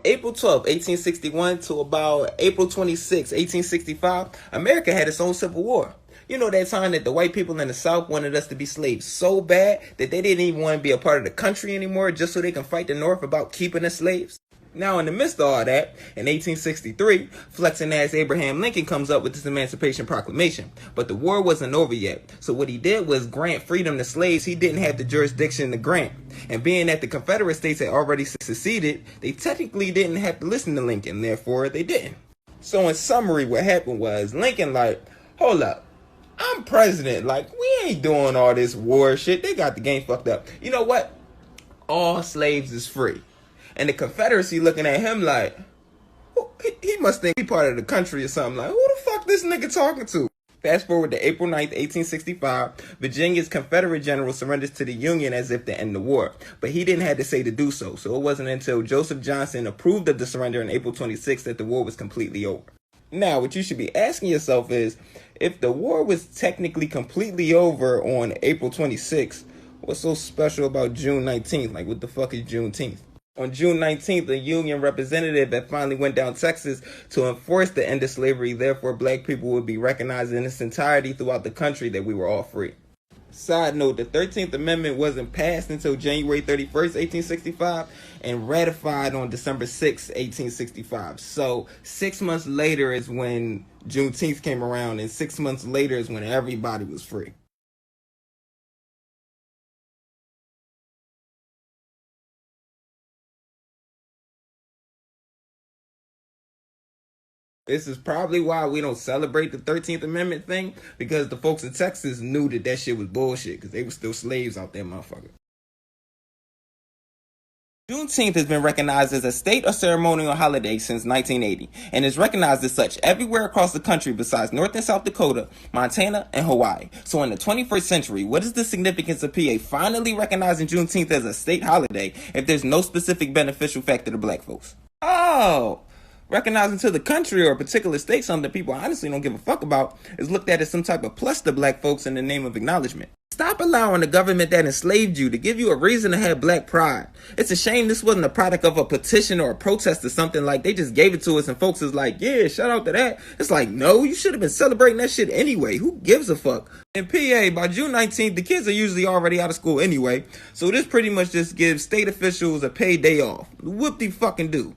From April 12, 1861 to about April 26, 1865, America had its own civil war. You know, that time that the white people in the South wanted us to be slaves so bad that they didn't even want to be a part of the country anymore just so they can fight the North about keeping us slaves? Now, in the midst of all that, in 1863, flexing ass Abraham Lincoln comes up with this Emancipation Proclamation. But the war wasn't over yet. So what he did was grant freedom to slaves he didn't have the jurisdiction to grant. And being that the Confederate States had already seceded, they technically didn't have to listen to Lincoln. Therefore, they didn't. So in summary, what happened was Lincoln hold up. I'm president. We ain't doing all this war shit. They got the game fucked up. You know what? All slaves is free. And the Confederacy looking at him he must think he part of the country or something. Who the fuck this nigga talking to? Fast forward to April 9th, 1865, Virginia's Confederate general surrenders to the Union as if to end the war. But he didn't have to say to do so. So it wasn't until Joseph Johnson approved of the surrender on April 26th that the war was completely over. Now, what you should be asking yourself is, if the war was technically completely over on April 26th, what's so special about June 19th? What the fuck is Juneteenth? On June 19th, a Union representative that finally went down Texas to enforce the end of slavery. Therefore, black people would be recognized in its entirety throughout the country that we were all free. Side note, the 13th Amendment wasn't passed until January 31st, 1865 and ratified on December 6th, 1865. So 6 months later is when Juneteenth came around, and 6 months later is when everybody was free. This is probably why we don't celebrate the 13th Amendment thing, because the folks in Texas knew that shit was bullshit, because they were still slaves out there, motherfucker. Juneteenth has been recognized as a state or ceremonial holiday since 1980, and is recognized as such everywhere across the country besides North and South Dakota, Montana, and Hawaii. So in the 21st century, what is the significance of PA finally recognizing Juneteenth as a state holiday if there's no specific beneficial factor to black folks? Oh! Recognizing to the country or a particular state something that people honestly don't give a fuck about is looked at as some type of plus to black folks in the name of acknowledgement. Stop allowing the government that enslaved you to give you a reason to have black pride. It's a shame this wasn't a product of a petition or a protest or something. They just gave it to us and folks is yeah, shout out to that. It's no, you should have been celebrating that shit anyway. Who gives a fuck? In PA, by June 19th, the kids are usually already out of school anyway. So this pretty much just gives state officials a paid day off. Whoop-de-fucking-do.